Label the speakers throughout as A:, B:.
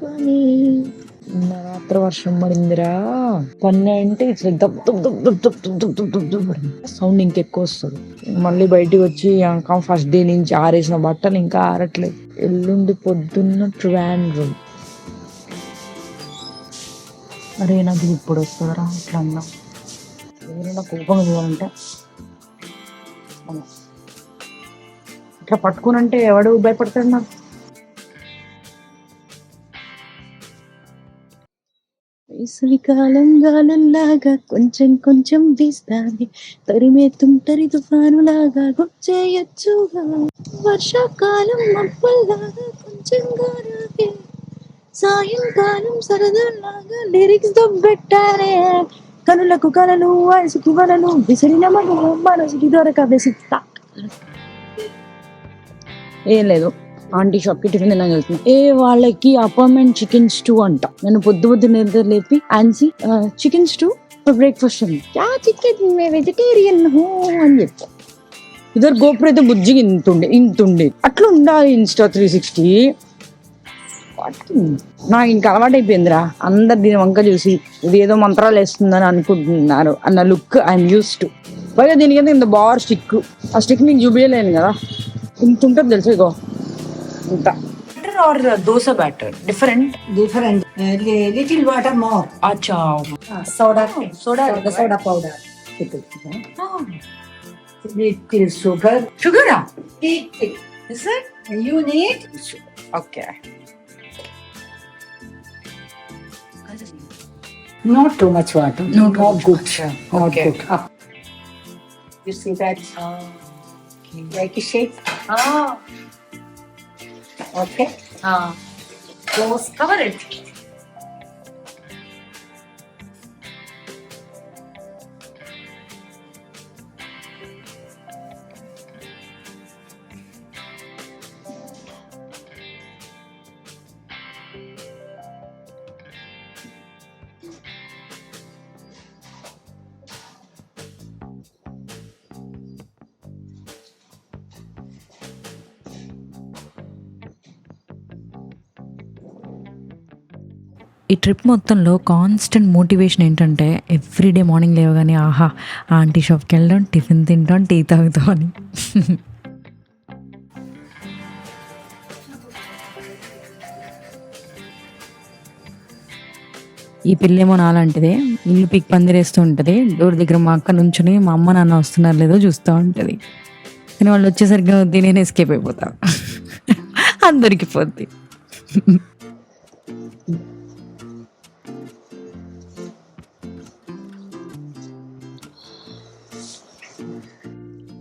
A: పని. నిన్న రాత్రి వర్షం పడిందిరా. 12 ఇట్లా దబ్ దబ్ దబ్ దబ్ దబ్ దబ్ దబ్ దబ్ దబ్ దబ్ పడింది. సౌండ్ ఇంకెక్కువ వస్తుంది. మళ్ళీ బయటికి వచ్చి ఫస్ట్ డే నుంచి ఆరేసిన బట్టలు ఇంకా ఆరట్లేదు. ఎల్లుండి పొద్దున్న ట్రావెల్. అరే నాకు ఇప్పుడు వస్తుందిరా ఇట్లా అన్నా. ఎవరైనా కోపంగా చూడాలంటే ఇట్లా పట్టుకునంటే ఎవడు భయపడతాడు నాకు. వేసవికాలం గాలుల్లాగా కొంచెం కొంచెం వీస్తాది, తరిమే తుంటరి తుఫానులాగా గుర్చేయచ్చుగా. వర్షాకాలం మబ్బుల్లాగా కొంచెం గారాగే, సాయంకాలం సరదాలాగా లిరిక్స్ దొబ్బెట్టారే. కనులకు కలలు వయసుకి వలలు విసిరిన మగువ మనసుకి దొరక వెసిస్తా. ఏం లేదు, ఆంటీ షాప్ కి టిఫిన్ తినడానికి వెళ్తున్నా. వాళ్ళకి అపార్ట్మెంట్ చికెన్ స్టూ అంట. నేను పొద్దు నిద్ర లేపి ఆన్సీ చికెన్ స్టూ బ్రేక్ఫాస్ట్ అని, చికెన్ వెజిటేరియన్ హో అని చెప్తా. ఇద్దరు గోపురం అయితే బుజ్జిగా ఇంతుండే అట్లా ఉండాలి. ఇన్స్టా 360 నా ఇంకా అలవాటు అయిపోయిందిరా. అందరు దీని వంక చూసి ఇది ఏదో మంత్రాలు వేస్తుందని అనుకుంటున్నారు అన్న లుక్ ఐఎమ్ యూస్ టు. పైగా దీనికైతే ఇంత బార్ స్టిక్, ఆ స్టిక్ నీకు చూపించలేను కదా. ఇంత ఉంటుంది తెలుసు. ఇగో ఇంత or dosa batter different
B: little water more.
A: acha
B: Soda
A: the
B: soda powder little sugar
A: ah is it
B: you need
A: okay
B: not too much water,
A: not
B: good not
A: okay
B: good. Up. You see that
A: okay.
B: like a shape okay
A: close cover it.
C: ఈ trip మొత్తంలో constant motivation ఏంటంటే everyday morning లేవగానే ఆహా aunty షాప్కి వెళ్ళడం, tiffin తింటాం, tea తాగుతాం అని. ఈ పిల్లేమో నాలాంటిదే, ఇల్లు పీక్ పందిరేస్తూ ఉంటుంది. డోర్ దగ్గర మా అక్క నుంచుని మా అమ్మ నాన్న వస్తున్నారు లేదో చూస్తూ ఉంటుంది. కానీ వాళ్ళు వచ్చేసరికి నేను ఎస్కేప్ అయిపోతా, అందరికి పోద్ది.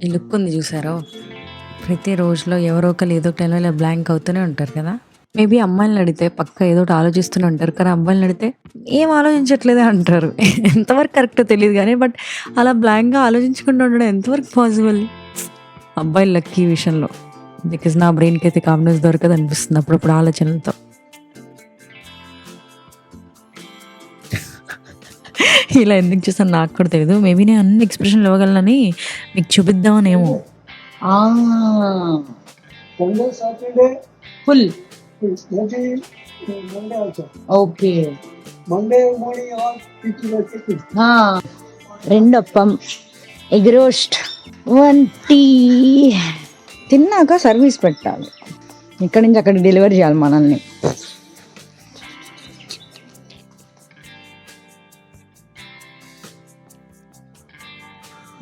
C: ఈ లుక్ ఉంది చూసారో, ప్రతి రోజులో ఎవరో ఒకరు ఏదో టైంలో ఇలా బ్లాంక్ అవుతూనే ఉంటారు కదా. మేబీ అమ్మాయిలను అడిగితే పక్క ఏదో ఒకటి ఆలోచిస్తూనే ఉంటారు, కానీ అబ్బాయిలను అడిగితే ఏం ఆలోచించట్లేదే అంటారు. ఎంతవరకు కరెక్టో తెలియదు కానీ, బట్ అలా బ్లాంక్గా ఆలోచించకుండా ఉండడం ఎంతవరకు పాసిబుల్? అబ్బాయిలు లక్కీ విషయంలో, బికాజ్ నా బ్రెయిన్కి అయితే కామ్నెస్ దొరకదు అనిపిస్తుంది అప్పుడప్పుడు ఆలోచనలతో. ఇలా ఎందుకు చేస్తాను నాకు కూడా తెలియదు. మేబీ నేను అన్ని ఎక్స్ప్రెషన్లు ఇవ్వగలనని మీకు చూపిద్దామనేమో.
A: Full okay. రెండప్పం, ఎగ్ రోస్ట్, 1 టీ తిన్నాక సర్వీస్ పెట్టాలి. ఇక్కడి నుంచి అక్కడికి డెలివరీ చేయాలి మనల్ని.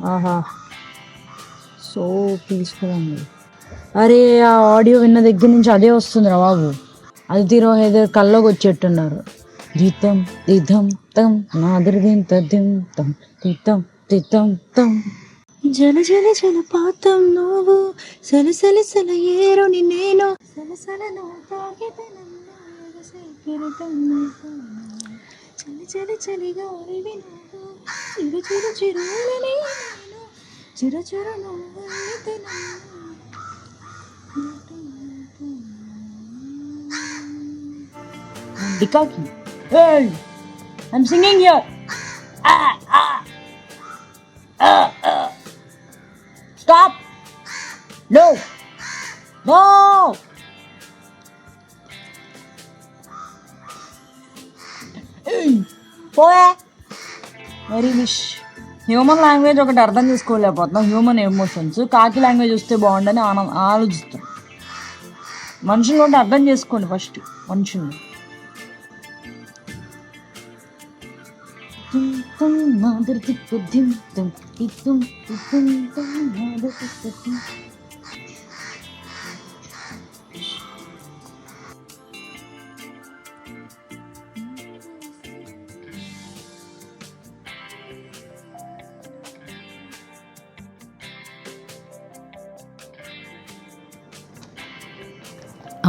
A: ఆహా సో పీస్ఫుల్ అండి. అరే ఆ ఆడియో విన్న దగ్గర నుంచి అదే వస్తుంది రా బాబు. అది తీరో ఏదో కల్లోకి వచ్చేట్టున్నారు. దితం దిధం తం నాదృదిం తదిం తం తితం తితం తం జల జల జలపాతం నువ్వు సలసల సల ఏరుని నేను సలసల చలి చలి చలిగా చిరు చిరు చిరులని చిరు చిరు Dikaki. Hey, I'm singing here. Stop. No. No. పోయా. Very wish. హ్యూమన్ లాంగ్వేజ్ ఒకటి అర్థం చేసుకోలేకపోతున్నాం, హ్యూమన్ ఎమోషన్స్. కాకి లాంగ్వేజ్ వస్తే బాగుండని ఆలోచిస్తాం. మనుషులు ఉంటే అర్థం చేసుకోండి ఫస్ట్ మనుషుల్ని.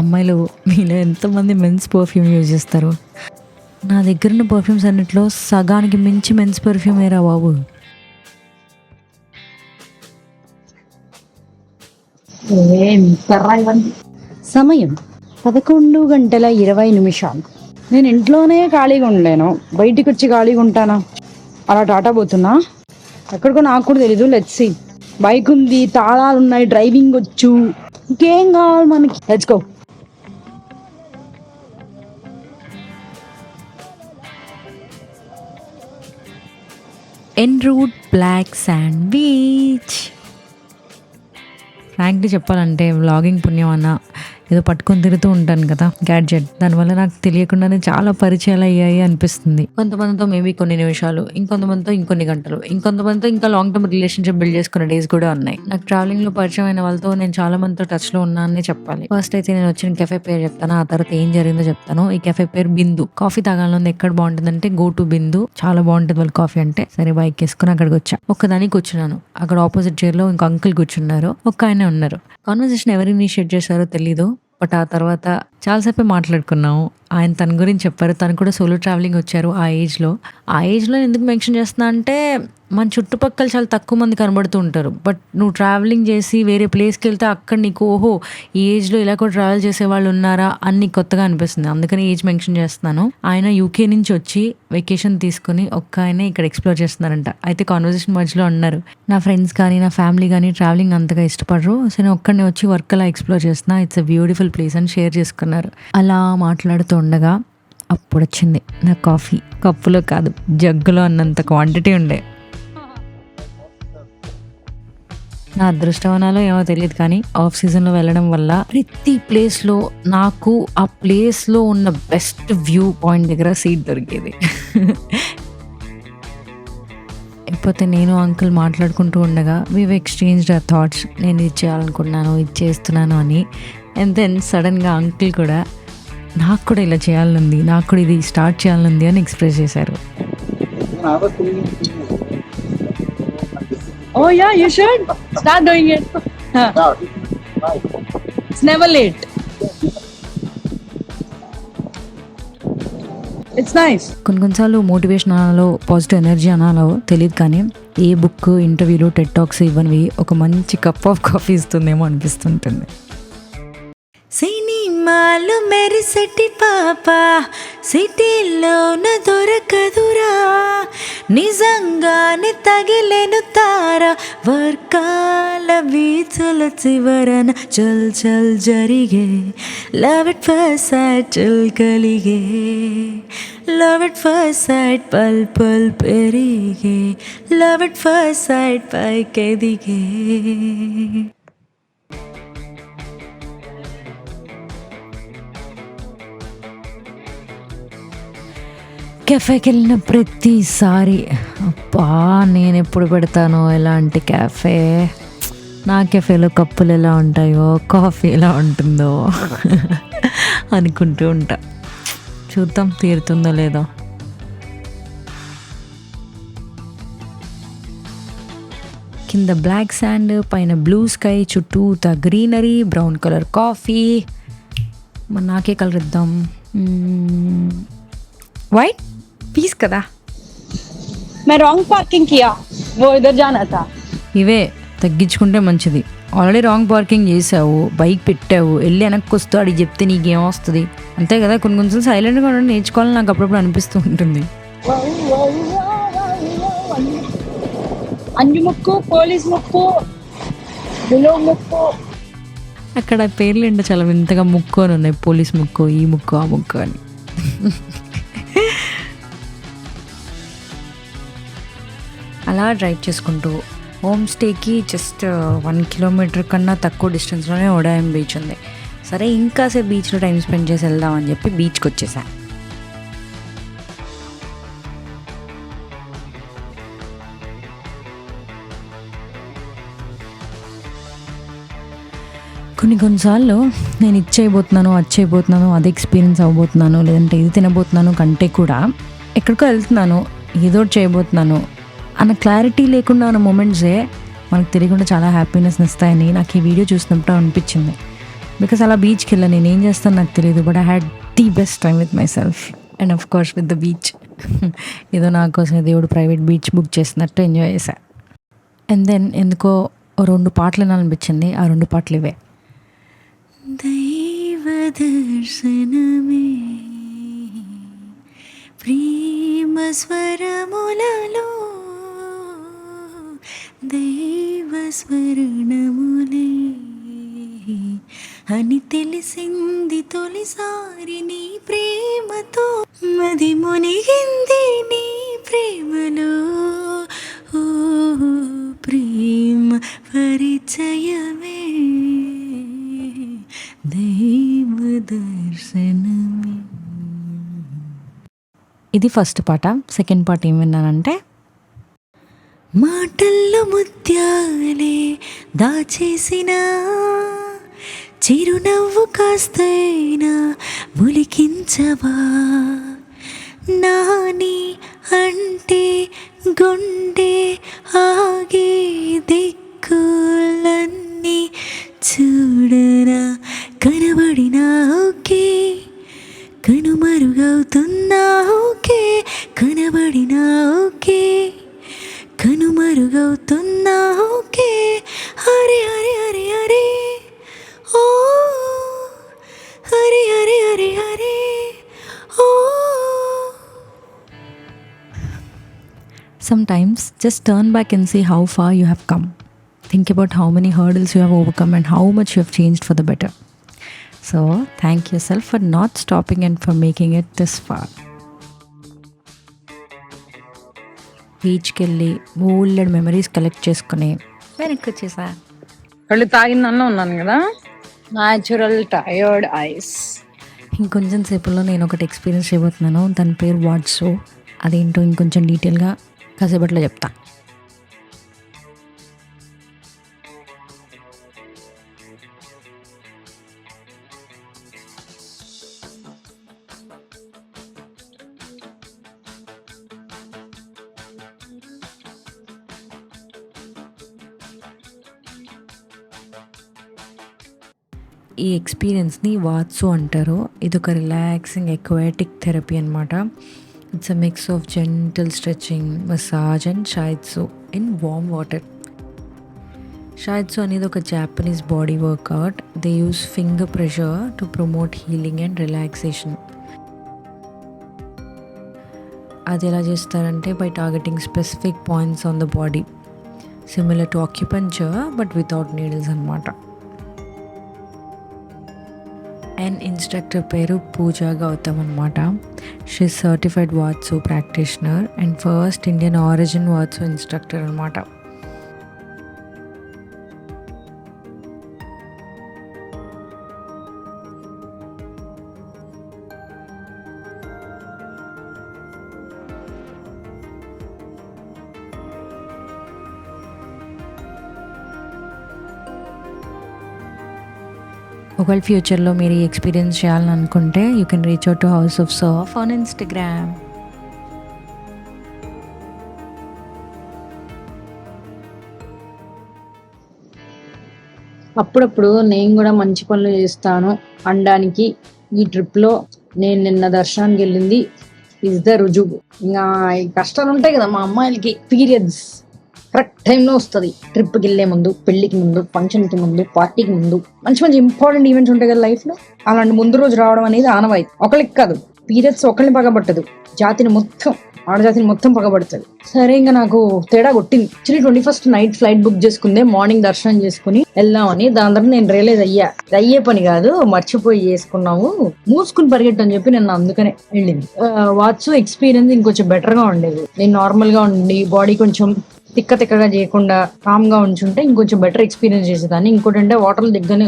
C: అమ్మాయిలు మీలో ఎంతమంది మెన్స్ పర్ఫ్యూమ్ యూజ్ చేస్తారు? నా దగ్గర ఉన్న పర్ఫ్యూమ్స్ అన్నిట్లో సగానికి మించి మెన్స్ పర్ఫ్యూమ్ ఏరా బాబు.
A: సమయం 11:20. నేను ఇంట్లోనే ఖాళీగా ఉండలేను, బయటికి వచ్చి ఖాళీగా ఉంటానా? అలా టాటా పోతున్నా, ఎక్కడికో నాకు కూడా తెలీదు. Let's see. బైక్ ఉంది, తాళాలు ఉన్నాయి, డ్రైవింగ్ వచ్చు, ఇంకేం కావాలి మనకి? Let's go.
C: En route black sandwich. Frankly చెప్పాలంటే వ్లాగింగ్ పుణ్యం అన్న ఏదో పట్టుకొని తిరుగుతూ ఉంటాను కదా గ్యాడ్జెట్, దానివల్ల నాకు తెలియకుండానే చాలా పరిచయాలు అయ్యాయి అనిపిస్తుంది. కొంతమందితో మేబీ కొన్ని నిమిషాలు, ఇంకొంతమందితో ఇంకొన్ని గంటలు, ఇంకొంతమందితో ఇంకా లాంగ్ టర్మ్ రిలేషన్షిప్ బిల్డ్ చేసుకున్న డేస్ కూడా ఉన్నాయి. నాకు ట్రావెలింగ్ లో పరిచయం అయిన వాళ్ళతో నేను చాలా మందితో టచ్ లో ఉన్నానని చెప్పాలి. ఫస్ట్ అయితే నేను వచ్చిన కెఫే పేరు చెప్తాను, ఆ తర్వాత ఏం జరిగిందో చెప్తాను. ఈ కెఫే పేరు బిందు. కాఫీ తాగాలని ఎక్కడ బాగుంటుందంటే గో టు బిందు, చాలా బాగుంటుంది వాళ్ళ కాఫీ అంటే. సరే బైక్ వేసుకుని అక్కడికి వచ్చా. ఒక్కదానికి కూర్చున్నాను. అక్కడ ఆపోజిట్ చైర్ లో ఇంకో అంకుల్ కూర్చున్నారు, ఒక్క ఆయన ఉన్నారు. కాన్వర్సేషన్ ఎవరు ఇనిషియేట్ చేశారో తెలీదు, బట్ ఆ తర్వాత చాలాసేపే మాట్లాడుకున్నాము. ఆయన తన గురించి చెప్పారు, తను కూడా సోలో ట్రావెలింగ్ వచ్చారు ఆ ఏజ్లో. ఆ ఏజ్లో ఎందుకు మెన్షన్ చేస్తున్నా అంటే మన చుట్టుపక్కల చాలా తక్కువ మంది కనబడుతూ ఉంటారు. బట్ నువ్వు ట్రావెలింగ్ చేసి వేరే ప్లేస్కి వెళ్తే అక్కడ నీకు ఓహో ఈ ఏజ్లో ఇలా కూడా ట్రావెల్ చేసే వాళ్ళు ఉన్నారా అని కొత్తగా అనిపిస్తుంది. అందుకని ఏజ్ మెన్షన్ చేస్తున్నాను. ఆయన యూకే నుంచి వచ్చి వెకేషన్ తీసుకుని ఒక్క ఆయనే ఇక్కడ ఎక్స్ప్లోర్ చేస్తున్నారంట. అయితే కాన్వర్సేషన్ మధ్యలో అన్నారు, నా ఫ్రెండ్స్ కానీ నా ఫ్యామిలీ కానీ ట్రావెలింగ్ అంతగా ఇష్టపడరు, సో నేను ఒక్కడిని వచ్చి వర్క్ అలా ఎక్స్ప్లోర్ చేస్తున్నా, ఇట్స్ అ బ్యూటిఫుల్ ప్లేస్ అని షేర్ చేసుకున్నారు. అలా మాట్లాడుతూ ఉండగా అప్పుడు వచ్చింది నా కాఫీ. కప్పులో కాదు, జగ్గులో అన్నంత క్వాంటిటీ ఉండే. నా అదృష్టవనాలో ఏమో తెలియదు కానీ ఆఫ్ సీజన్లో వెళ్ళడం వల్ల ప్రతి ప్లేస్లో నాకు ఆ ప్లేస్లో ఉన్న బెస్ట్ వ్యూ పాయింట్ దగ్గర సీట్ దొరికేది. లేకపోతే నేను అంకుల్ మాట్లాడుకుంటూ ఉండగా వీవ్ ఎక్స్చేంజ్డ్ అవర్ థాట్స్. నేను ఇది చేయాలనుకున్నాను, ఇది చేస్తున్నాను అని. అండ్ దెన్ సడన్గా అంకుల్ కూడా నాకు కూడా ఇలా చేయాలనుంది, నాకు కూడా ఇది స్టార్ట్ చేయాలనుంది అని ఎక్స్ప్రెస్ చేశారు.
A: Oh yeah, you should start doing it. It's never late. It's nice.
C: కొన్నిసార్లు మోటివేషన్ అనాలో పాజిటివ్ ఎనర్జీ అనాలో తెలియదు కానీ ఏ బుక్, ఇంటర్వ్యూలు, టెడ్ టాక్స్ ఇవ్వనివి ఒక మంచి కప్ ఆఫ్ కాఫీ ఇస్తుందేమో అనిపిస్తుంటుంది. సినిమాలు మెరిసెట్టి పాప సిటీలోన దొరకదురా, నిజంగానే తగిలేను తార వర్కాల బీచుల చివరన చల్ చల్ జరిగే లవ్ ఎట్ ఫస్ట్ సైట్ చల్ కలిగే లవ్ ఎట్ ఫస్ట్ సైట్ పల్ పల్ పెరిగే లవ్ ఎట్ ఫస్ట్ సైట్ పైకెదిగే. కెఫేకి వెళ్ళిన ప్రతిసారి అబ్బా నేను ఎప్పుడు పెడతానో ఎలాంటి క్యాఫే, నా కెఫేలో కప్పులు ఎలా ఉంటాయో, కాఫీ ఎలా ఉంటుందో అనుకుంటూ ఉంటా. చూద్దాం తీరుతుందో లేదో. కింద బ్లాక్ శాండ్, పైన బ్లూ స్కై, చుట్టూ గ్రీనరీ, బ్రౌన్ కలర్ కాఫీ. మరి నాకే కలర్ ఇద్దాం, వైట్ పీస్ కదా.
A: मैं रॉन्ग पार्किंग किया, वो इधर जाना था.
C: ఇవే తగ్గించుకుంటే మంచిది. ఆల్రెడీ రాంగ్ పార్కింగ్ చేసావు, బైక్ పెట్టావు, వెళ్ళి వెనక్కి వస్తూ అడిగి చెప్తే నీకేం వస్తుంది? అంతే కదా. కొన్నిసార్లు సైలెంట్గా ఉండడం నేర్చుకోవాలని నాకు అప్పుడప్పుడు అనిపిస్తూ ఉంటుంది.
A: అంజు ముక్కు, పోలీస్ ముక్కు, బిలో ముక్కు.
C: అక్కడ పేర్లు ఏంటో చాలా వింతగా ముక్కు అని ఉన్నాయి. పోలీస్ ముక్కు, ఈ ముక్కు, ఆ ముక్కు అని. అలా డ్రైవ్ చేసుకుంటూ హోమ్ స్టేకి జస్ట్ 1 కిలోమీటర్ కన్నా తక్కువ డిస్టెన్స్లోనే ఓడాయం బీచ్ ఉంది. సరే ఇంకాసేపు బీచ్లో టైం స్పెండ్ చేసి వెళ్దామని చెప్పి బీచ్కి వచ్చేసాను. కొన్నిసార్లు నేను ఇది చేయబోతున్నాను, అది చేయబోతున్నాను, అది ఎక్స్పీరియన్స్ అవ్వబోతున్నాను, లేదంటే ఇది తినబోతున్నాను కంటే కూడా ఎక్కడికో వెళ్తున్నాను, ఏదో చేయబోతున్నాను అన్న క్లారిటీ లేకుండా ఉన్న మూమెంట్సే మనకు తెలియకుండా చాలా హ్యాపీనెస్ని ఇస్తాయని నాకు ఈ వీడియో చూసినప్పుడు అనిపించింది. బికాస్ అలా బీచ్కి వెళ్ళాను, నేను ఏం చేస్తాను నాకు తెలియదు, but I had the best time with my self and of course with the beach. ఏదో నా కోసం దేవుడు ప్రైవేట్ బీచ్ బుక్ చేసినట్టు ఎంజాయ్ చేశా. అండ్ దెన్ ఎందుకో 2 పాటలు వినాలనిపించింది. ఆ 2 పాటలు ఇవే. దైవ దర్శనమే ప్రేమ స్వరములలో దైవ స్వరణములే అని తెలిసింది తొలిసారి నీ ప్రేమతో, మది మునిగింది నీ ప్రేమలో, ఓ ప్రేమ పరిచయమే దైవ దర్శనమే. ఇది ఫస్ట్ పాట. సెకండ్ పాట ఏం విన్నానంటే, మాటల్లో ముత్యాలే దాచేసిన చిరునవ్వు కాస్తైనా ఒలికించవా, నాని అంటే గుండె ఆగే దిక్కులన్నీ చూడరా, కనబడినా ఓకే కనుమరుగవుతున్నా ఓకే, కనబడినా ఓకే కనుమరుగవుతున్నా ఓకే, హరే హరే హరే హరే ఓ హరే హరే హరే హరే ఓ. Sometimes just turn back and see how far you have come. Think about how many hurdles you have overcome and how much you have changed for the better. So, thank yourself for not stopping and for making it this far. బీచ్కి వెళ్ళి old memories collect చేసుకుని వెనక్కి వచ్చేసా.
A: కళ్ళు తాగిందన్న ఉన్నాను కదా, natural tired ice.
C: ఇంకొంచెం సేపులో నేను ఒకటి ఎక్స్పీరియన్స్ చేయబోతున్నాను. దాని పేరు వాట్సో. అదేంటో ఇంకొంచెం డీటెయిల్గా కాసేపట్లో చెప్తా. ఈ ఎక్స్పీరియన్స్ని వాట్సో అంటారు. ఇది ఒక రిలాక్సింగ్ ఎక్వాటిక్ థెరపీ అనమాట. It's a mix of gentle stretching, massage and shiatsu in warm water. Shiatsu అనేది ఒక Japanese body workout. They use finger pressure to promote healing and relaxation. అది ఎలా చేస్తారంటే by targeting specific points on the body, similar to acupuncture but without needles అనమాట. And instructor పేరు పూజా గౌతమ్ అనమాట. She certified Watsu practitioner and first Indian origin Watsu instructor అనమాట. ఒకవేళ ఫ్యూచర్లో మీరు ఈ ఎక్స్పీరియన్స్ చేయాలని అనుకుంటే you can reach out to house of Surf on Instagram.
A: అప్పుడప్పుడు నేను కూడా మంచి పనులు చేస్తాను అనడానికి ఈ ట్రిప్లో నేను నిన్న దర్శనానికి వెళ్ళింది ఇస్ ద రుజువు. ఇంకా ఈ కష్టాలు ఉంటాయి కదా మా అమ్మాయిలకి, పీరియడ్స్ కరెక్ట్ టైంలో వస్తుంది. ట్రిప్కి వెళ్ళే ముందు, పెళ్లికి ముందు, ఫంక్షన్కి ముందు, పార్టీకి ముందు, మంచి మంచి ఇంపార్టెంట్ ఈవెంట్స్ ఉంటాయి కదా లైఫ్లో. అలాంటి ముందు రోజు రావడం అనేది ఆనవాయితీ. ఒకరికి కాదు, పీరియడ్స్ ఒకరిని పగబట్టదు, జాతిని మొత్తం, ఆడజాతిని మొత్తం పగబడుతుంది. సరే ఇంకా నాకు తేడా కొట్టింది. Actually 21st night flight book చేసుకుందే, మార్నింగ్ దర్శనం చేసుకుని వెళ్దామని. దాని తర్వాత నేను రియలైజ్ అయ్యే పని కాదు, మర్చిపోయి చేసుకున్నాము, మూసుకుని పరిగెట్టు అని చెప్పి నేను అందుకనే వెళ్ళింది. వాట్స్ ఎక్స్పీరియన్స్ ఇంకొంచెం బెటర్ గా ఉండేది. నేను నార్మల్ గా ఉండి బాడీ కొంచెం తిక్కగా చేయకుండా కామ్గా ఉంచుంటే ఇంకొంచెం బెటర్ ఎక్స్పీరియన్స్ చేసేదాన్ని. ఇంకోటి అంటే వాటర్ దగ్గరనే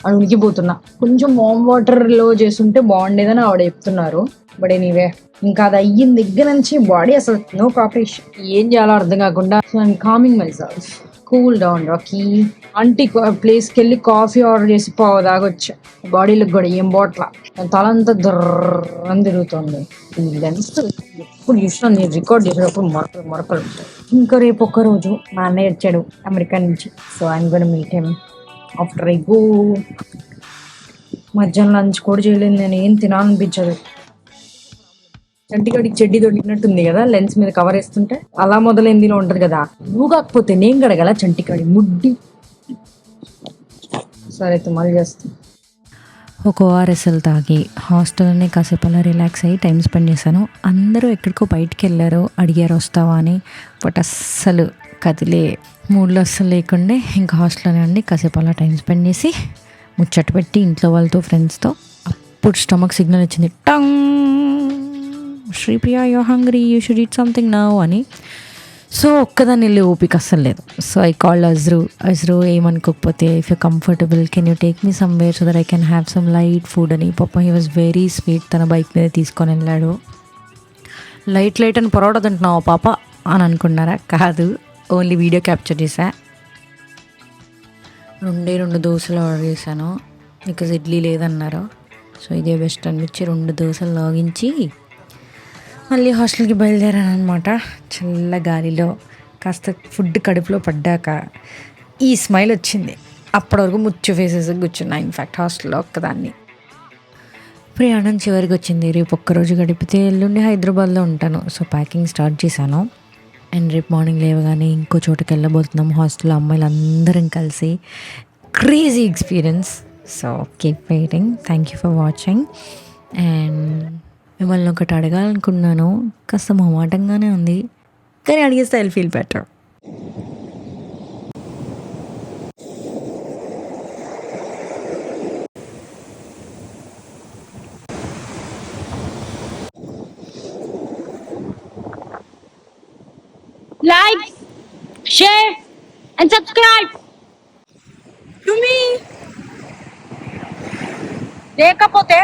A: అది ఉనికిపోతున్నా. కొంచెం వామ్ వాటర్ లో చేస్తుంటే బాగుండేదని ఆవిడ చెప్తున్నారు. బట్ ఎనీవే ఇంకా అది అయ్యిన దగ్గర నుంచి బాడీ అసలు నో కాపరేషన్, ఏం చేయాలో అర్థం కాకుండా so I'm coming my self. Cool down Rocky. Aunty ప్లేస్కి వెళ్ళి కాఫీ ఆర్డర్ చేసి పావు దాగొచ్చా. బాడీలకు కూడా ఏం బాట్ల, తలంతా దుర్రని తిరుగుతుంది. ఈ లెన్స్ ఎప్పుడు చూసినా నేను రికార్డ్ చేసేటప్పుడు మరకలు ఉంటాయి. ఇంకా రేపు ఒక్క రోజు మా అన్నయ్య వచ్చాడు అమెరికా నుంచి. So I'm gonna meet him after I go. మధ్యాహ్నం లంచ్ కూడా చేయలేదు, నేను ఏం తినాలనిపించదు. చంటిగాడికి చెడ్డి దొరికినట్టుంది కదా లెన్స్ మీద కవర్ వేస్తుంటే, అలా మొదలైందిలో ఉంటది కదా. నువ్వు కాకపోతే నేను గడగల చంటిగాడి ముడ్డి. సరే అయితే మళ్ళీ చేస్తా.
C: ఒక ఓఆర్ఎస్ఎల్ తాగి హాస్టల్లోనే కాసేపు అలా రిలాక్స్ అయ్యి టైం స్పెండ్ చేశాను. అందరూ ఎక్కడికో బయటికి వెళ్ళారు, అడిగారు వస్తావా అని. బట్ అస్సలు కదిలే మూడ్లో అస్సలు లేకుండే. ఇంకా హాస్టల్లోనే ఉండి కాసేపు అలా టైం స్పెండ్ చేసి ముచ్చట పెట్టి ఇంట్లో వాళ్ళతో ఫ్రెండ్స్తో. అప్పుడు స్టమక్ సిగ్నల్ ఇచ్చింది, tongue, Sripriya you hungry, you should eat something now అని. సో ఒక్కదాన్ని వెళ్ళి ఓపిక అస్సలు లేదు. సో ఐ కాల్డ్ అజ్రు ఏమనుకోకపోతే, if you comfortable can you take me somewhere so that I can have some light food అని. పాపం హీ వాజ్ వెరీ స్వీట్. తన బైక్ మీద తీసుకొని వెళ్ళాడు. లైట్ అని పొరవడ తింటున్నావు పాప అని అనుకున్నారా? కాదు, ఓన్లీ వీడియో క్యాప్చర్ చేశా. 2 దోశలు ఆర్డర్ చేశాను బికాజ్ ఇడ్లీ లేదన్నారు. సో ఇదే బెస్ట్ అనిపించి 2 దోశలు లాగించి మళ్ళీ హాస్టల్కి బయలుదేరాను అనమాట. చల్ల గాలిలో కాస్త ఫుడ్ కడుపులో పడ్డాక ఈ స్మైల్ వచ్చింది. అప్పటివరకు ముచ్చు ఫేసెస్ కూర్చున్నా ఇన్ఫ్యాక్ట్ హాస్టల్లో ఒక్కదాన్ని. ప్రయాణం చివరికి వచ్చింది. రేపు ఒక్కరోజు గడిపితే ఎల్లుండి హైదరాబాద్లో ఉంటాను. సో ప్యాకింగ్ స్టార్ట్ చేశాను. అండ్ రేపు మార్నింగ్ లేవగానే ఇంకో చోటుకి వెళ్ళబోతున్నాం. హాస్టల్లో అమ్మాయిలు అందరం కలిసి. Crazy experience. So keep waiting. Thank you for watching. And మిమ్మల్ని ఒకటి అడగాలనుకున్నాను, కాస్త మొహమాటంగానే ఉంది, కానీ అడిగేస్తే I feel better.
A: Like, share and subscribe to me. లేకపోతే